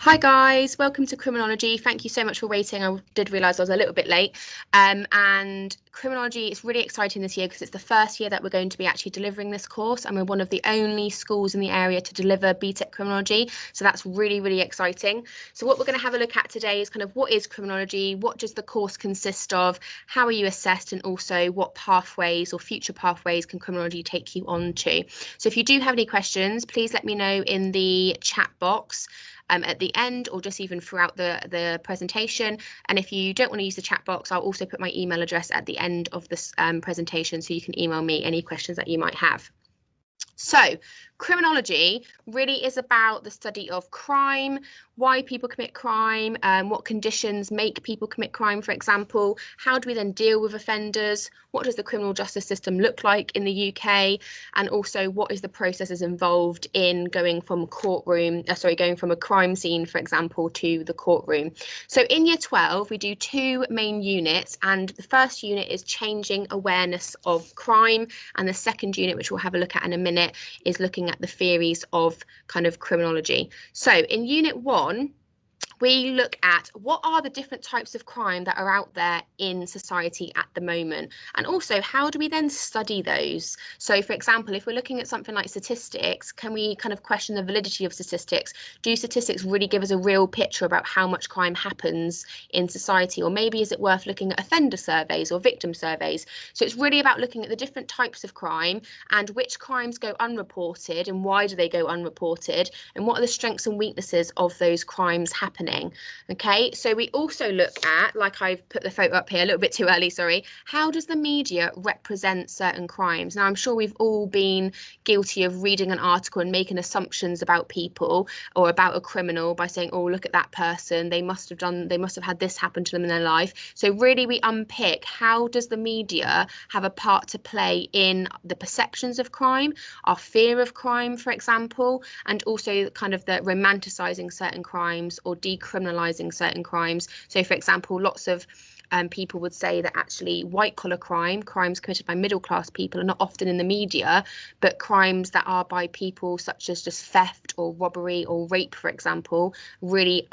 Hi guys, welcome to Criminology. Thank you so much for waiting. I did realise I was a little bit late. And Criminology is really exciting this year because it's the first year that we're going to be actually delivering this course, and we're one of the only schools in the area to deliver BTEC Criminology. So that's really, really exciting. So what we're going to have a look at today is kind of what is Criminology, what does the course consist of, how are you assessed, and also what pathways or future pathways can Criminology take you on to. So if you do have any questions, please let me know in the chat box at the end, or just even throughout the presentation. And if you don't want to use the chat box, I'll also put my email address at the end of this presentation, so you can email me any questions that you might have. So criminology really is about the study of crime, why people commit crime, what conditions make people commit crime, for example. How do we then deal with offenders? What does the criminal justice system look like in the UK? And also, what is the processes involved in going from a crime scene, for example, to the courtroom? So in year 12, we do two main units, and the first unit is changing awareness of crime, and the second unit, which we'll have a look at in a minute, is looking at the theories of kind of criminology. So in unit 1, we look at what are the different types of crime that are out there in society at the moment, and also how do we then study those. So for example, if we're looking at something like statistics, can we kind of question the validity of statistics? Do statistics really give us a real picture about how much crime happens in society, or maybe is it worth looking at offender surveys or victim surveys? So it's really about looking at the different types of crime and which crimes go unreported and why do they go unreported, and what are the strengths and weaknesses of those crimes happening. Okay, so we also look at, like I've put the photo up here a little bit too early, sorry, how does the media represent certain crimes? Now, I'm sure we've all been guilty of reading an article and making assumptions about people or about a criminal by saying, oh, look at that person, they must have had this happen to them in their life. So really we unpick, how does the media have a part to play in the perceptions of crime, our fear of crime, for example, and also kind of the romanticizing certain crimes or decriminalizing certain crimes. So for example, lots of people would say that actually white collar crimes committed by middle class people, are not often in the media, but crimes that are by people such as just theft or robbery or rape, for example, really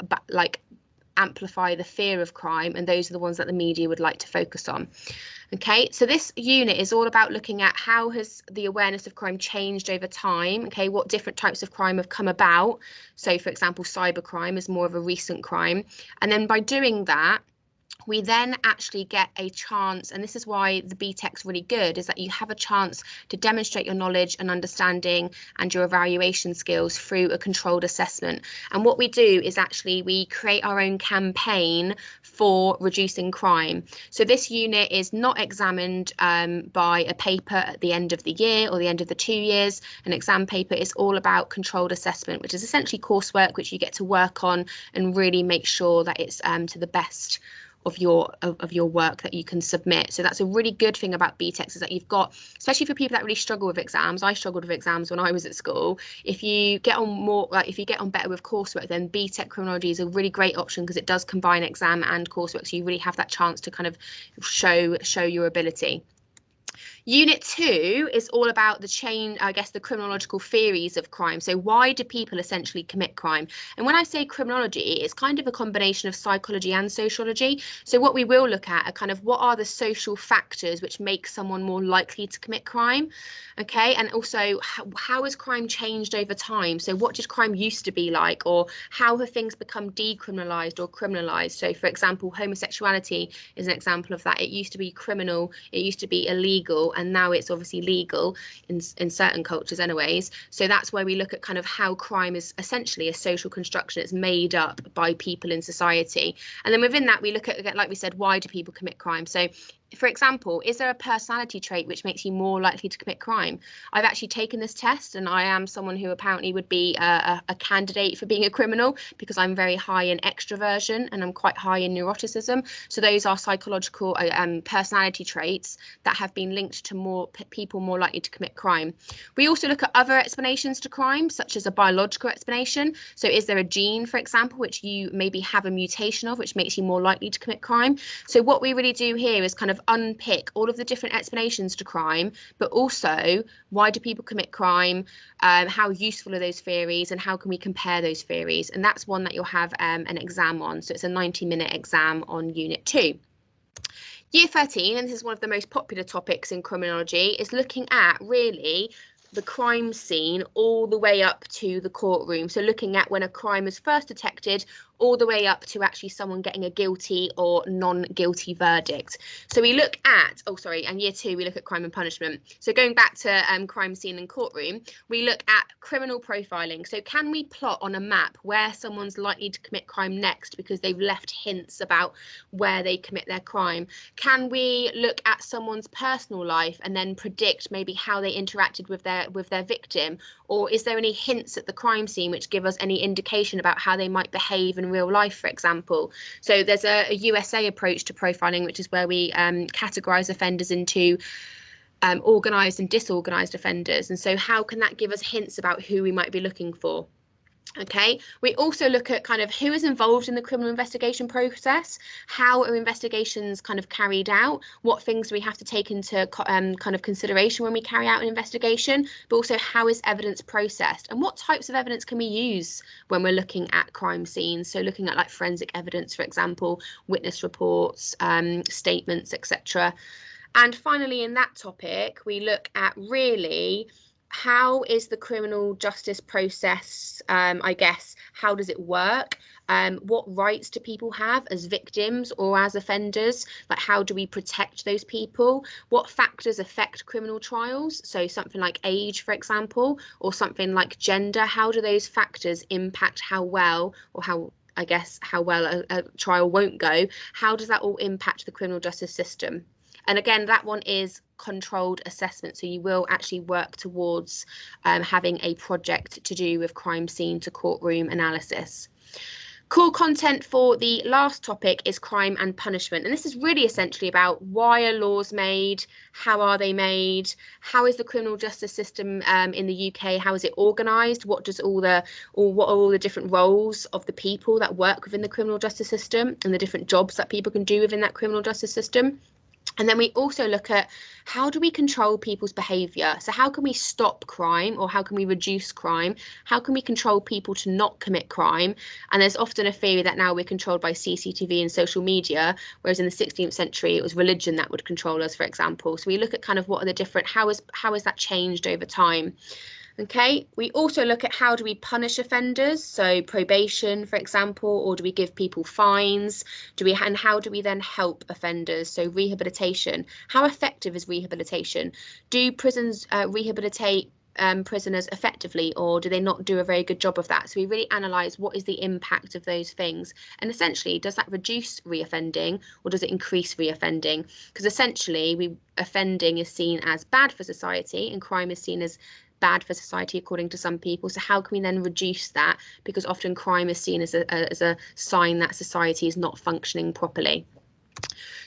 amplify the fear of crime, and those are the ones that the media would like to focus on. Okay, so this unit is all about looking at how has the awareness of crime changed over time. Okay, what different types of crime have come about. So for example, cybercrime is more of a recent crime, and then by doing that, we then actually get a chance, and this is why the BTEC's really good, is that you have a chance to demonstrate your knowledge and understanding and your evaluation skills through a controlled assessment. And what we do is actually we create our own campaign for reducing crime. So this unit is not examined by a paper at the end of the year or the end of the 2 years. An exam paper is all about controlled assessment, which is essentially coursework which you get to work on and really make sure that it's to the best of your work that you can submit. So that's a really good thing about BTECs, is that you've got, especially for people that really struggle with exams. I struggled with exams when I was at school. If you get on better with coursework, then BTEC Criminology is a really great option because it does combine exam and coursework, so you really have that chance to kind of show your ability. Unit 2 is all about the criminological theories of crime. So why do people essentially commit crime? And when I say criminology, it's kind of a combination of psychology and sociology. So what we will look at are kind of what are the social factors which make someone more likely to commit crime. Okay, and also how has crime changed over time? So what did crime used to be like, or how have things become decriminalized or criminalized? So for example, homosexuality is an example of that. It used to be criminal, it used to be illegal, and now it's obviously legal in certain cultures anyways. So that's where we look at kind of how crime is essentially a social construction. It's made up by people in society. And then within that, we look at, like we said, why do people commit crime? So for example, is there a personality trait which makes you more likely to commit crime? I've actually taken this test, and I am someone who apparently would be a candidate for being a criminal because I'm very high in extroversion and I'm quite high in neuroticism. So those are psychological personality traits that have been linked to more people more likely to commit crime. We also look at other explanations to crime, such as a biological explanation. So is there a gene, for example, which you maybe have a mutation of, which makes you more likely to commit crime? So what we really do here is kind of unpick all of the different explanations to crime, but also why do people commit crime, how useful are those theories, and how can we compare those theories. And that's one that you'll have an exam on. So it's a 90-minute exam on Unit 2. Year 13, and this is one of the most popular topics in criminology, is looking at really the crime scene all the way up to the courtroom. So looking at when a crime is first detected all the way up to actually someone getting a guilty or non-guilty verdict. So we look at, and year 2, we look at crime and punishment. So going back to crime scene and courtroom, we look at criminal profiling. So can we plot on a map where someone's likely to commit crime next because they've left hints about where they commit their crime? Can we look at someone's personal life and then predict maybe how they interacted with their victim? Or is there any hints at the crime scene which give us any indication about how they might behave in real life, for example? So there's a USA approach to profiling, which is where we categorize offenders into organised and disorganised offenders. And so how can that give us hints about who we might be looking for? Okay, we also look at kind of who is involved in the criminal investigation process, how are investigations kind of carried out, what things we have to take into kind of consideration when we carry out an investigation, but also how is evidence processed and what types of evidence can we use when we're looking at crime scenes. So looking at like forensic evidence, for example, witness reports, statements, etc. And finally, in that topic, we look at really how is the criminal justice process, I guess, how does it work? What rights do people have as victims or as offenders? Like, how do we protect those people? What factors affect criminal trials? So something like age, for example, or something like gender. How do those factors impact how well or how well a trial won't go? How does that all impact the criminal justice system? And again, that one is controlled assessment. So you will actually work towards having a project to do with crime scene to courtroom analysis. Core content for the last topic is crime and punishment. And this is really essentially about why are laws made? How are they made? How is the criminal justice system in the UK? How is it organised? What are all the different roles of the people that work within the criminal justice system and the different jobs that people can do within that criminal justice system? And then we also look at how do we control people's behaviour? So how can we stop crime or how can we reduce crime? How can we control people to not commit crime? And there's often a theory that now we're controlled by CCTV and social media, whereas in the 16th century it was religion that would control us, for example. So we look at kind of what are the different, how has that changed over time? Okay, we also look at how do we punish offenders, so probation, for example, or do we give people fines? And how do we then help offenders? So rehabilitation. How effective is rehabilitation? Do prisons rehabilitate prisoners effectively, or do they not do a very good job of that? So we really analyse what is the impact of those things, and essentially, does that reduce reoffending or does it increase reoffending? Because essentially, offending is seen as bad for society, and crime is seen as bad for society according to some people. So how can we then reduce that? Because often crime is seen as a sign that society is not functioning properly.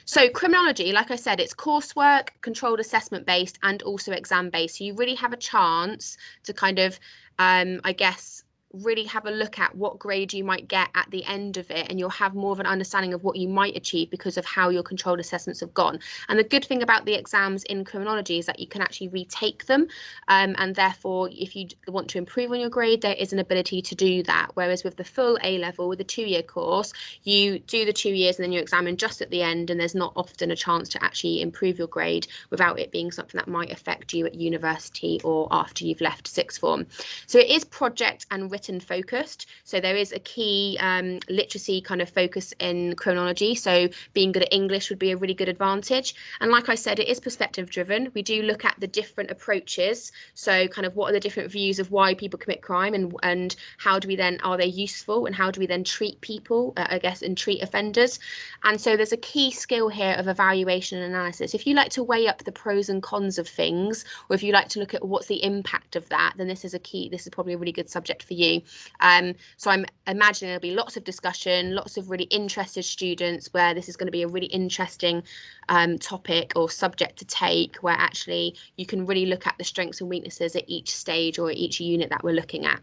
So criminology, like I said, it's coursework, controlled assessment based, and also exam based. So you really have a chance to kind of, I guess, really have a look at what grade you might get at the end of it, and you'll have more of an understanding of what you might achieve because of how your controlled assessments have gone. And the good thing about the exams in criminology is that you can actually retake them, and therefore if you want to improve on your grade, there is an ability to do that. Whereas with the full A level, with the 2-year course, you do the 2 years and then you examine just at the end, and there's not often a chance to actually improve your grade without it being something that might affect you at university or after you've left sixth form. So it is project and written focused. So there is a key literacy kind of focus in criminology. So being good at English would be a really good advantage. And like I said, it is perspective driven. We do look at the different approaches. So kind of what are the different views of why people commit crime, and how do we then, are they useful, and how do we then treat people, I guess, and treat offenders? And so there's a key skill here of evaluation and analysis. If you like to weigh up the pros and cons of things, or if you like to look at what's the impact of that, then this is probably a really good subject for you. So I'm imagining there'll be lots of discussion, lots of really interested students where this is going to be a really interesting topic or subject to take, where actually you can really look at the strengths and weaknesses at each stage or at each unit that we're looking at.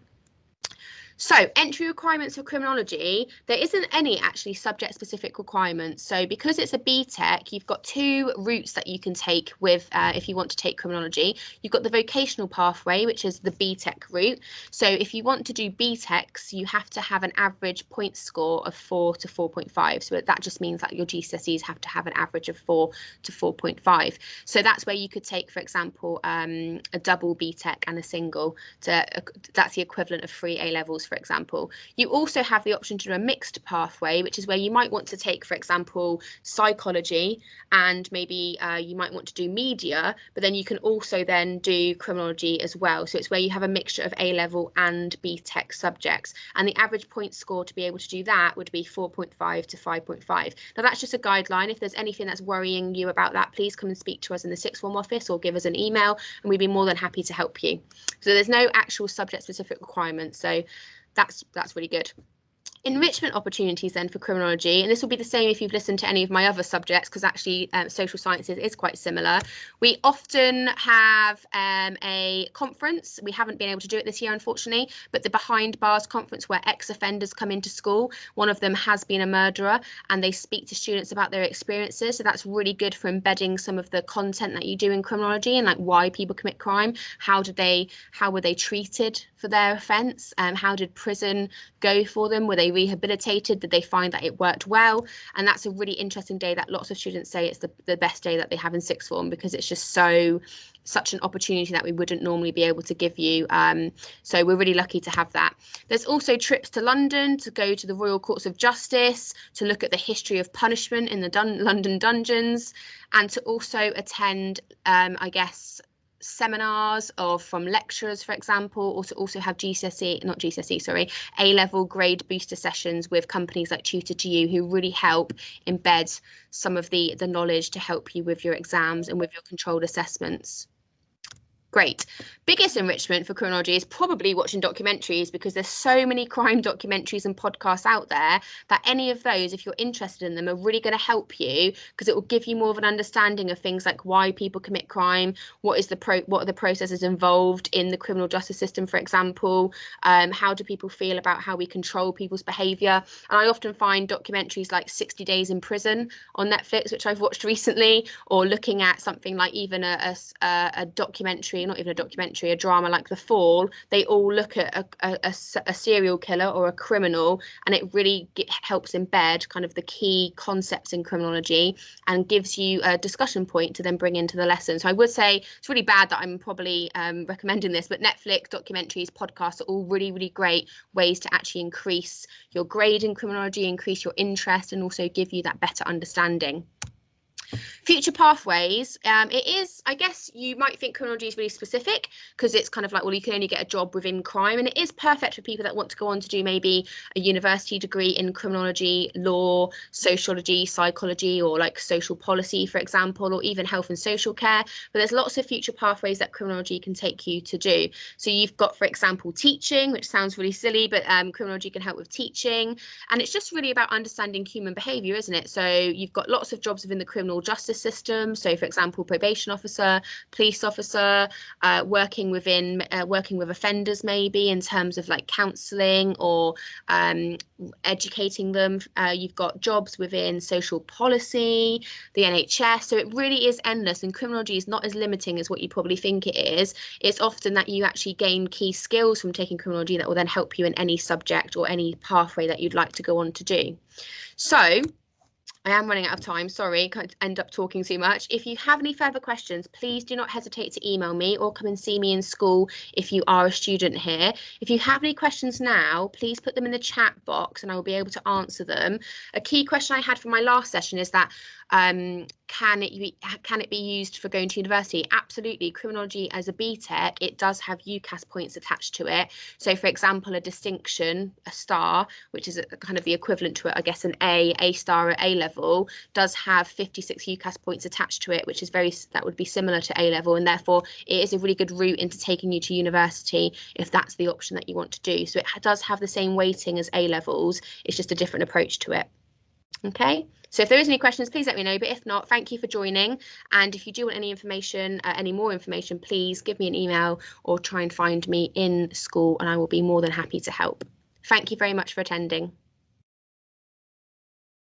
So entry requirements for criminology, there isn't any actually subject specific requirements. So because it's a BTEC, you've got two routes that you can take with if you want to take criminology. You've got the vocational pathway, which is the BTEC route. So if you want to do BTECs, you have to have an average point score of 4 to 4.5. So that just means that your GCSEs have to have an average of 4 to 4.5. So that's where you could take, for example, a double BTEC and a single. That's the equivalent of 3 A levels, for example. You also have the option to do a mixed pathway, which is where you might want to take, for example, psychology, and maybe you might want to do media, but then you can also then do criminology as well. So it's where you have a mixture of A level and BTEC subjects. And the average point score to be able to do that would be 4.5 to 5.5. Now that's just a guideline. If there's anything that's worrying you about that, please come and speak to us in the sixth form office or give us an email and we'd be more than happy to help you. So there's no actual subject specific requirements. So that's really good. Enrichment opportunities then for criminology, and this will be the same if you've listened to any of my other subjects, because actually social sciences is quite similar. We often have a conference. We haven't been able to do it this year, unfortunately, but the Behind Bars conference where ex-offenders come into school. One of them has been a murderer and they speak to students about their experiences. So that's really good for embedding some of the content that you do in criminology and like why people commit crime. How were they treated for their offence? How did prison go for them? Were they rehabilitated? Did they find that it worked well? And that's a really interesting day that lots of students say it's the best day that they have in sixth form, because it's just such an opportunity that we wouldn't normally be able to give you. So we're really lucky to have that. There's also trips to London to go to the Royal Courts of Justice, to look at the history of punishment in the London dungeons, and to also attend, I guess, seminars from lecturers, for example, or to also have A-level grade booster sessions with companies like Tutor2You, who really help embed some of the knowledge to help you with your exams and with your controlled assessments. Great. Biggest enrichment for criminology is probably watching documentaries, because there's so many crime documentaries and podcasts out there that any of those, if you're interested in them, are really going to help you, because it will give you more of an understanding of things like why people commit crime, what are the processes involved in the criminal justice system, for example, how do people feel about how we control people's behaviour. And I often find documentaries like 60 Days in Prison on Netflix, which I've watched recently, or looking at something like even a documentary, not even a documentary, a drama like The Fall. They all look at a serial killer or a criminal, and it really helps embed kind of the key concepts in criminology and gives you a discussion point to then bring into the lesson. So I would say it's really bad that I'm probably recommending this, but Netflix, documentaries, podcasts are all really, really great ways to actually increase your grade in criminology, increase your interest, and also give you that better understanding. Future pathways, it is, I guess you might think criminology is really specific, because it's kind of like, well, you can only get a job within crime, and it is perfect for people that want to go on to do maybe a university degree in criminology, law, sociology, psychology, or like social policy, for example, or even health and social care. But there's lots of future pathways that criminology can take you to do. So you've got, for example, teaching, which sounds really silly, but criminology can help with teaching. And it's just really about understanding human behaviour, isn't it? So you've got lots of jobs within the criminal justice system. So, for example, probation officer, police officer, working with offenders, maybe in terms of like counselling or educating them. You've got jobs within social policy, the NHS. So it really is endless, and criminology is not as limiting as what you probably think it is. It's often that you actually gain key skills from taking criminology that will then help you in any subject or any pathway that you'd like to go on to do. So I am running out of time, sorry, can't end up talking too much. If you have any further questions, please do not hesitate to email me or come and see me in school if you are a student here. If you have any questions now, please put them in the chat box and I will be able to answer them. A key question I had from my last session is that can it be used for going to university? Absolutely. Criminology as a BTEC, it does have UCAS points attached to it. So, for example, a distinction, a star, which is kind of the equivalent to, I guess, an A star at A level, does have 56 UCAS points attached to it, which is that would be similar to A level, and therefore it is a really good route into taking you to university if that's the option that you want to do. So it does have the same weighting as A levels, it's just a different approach to it. Okay, so if there is any questions, please let me know. But if not, thank you for joining. And if you do want any information, any more information, please give me an email or try and find me in school and I will be more than happy to help. Thank you very much for attending.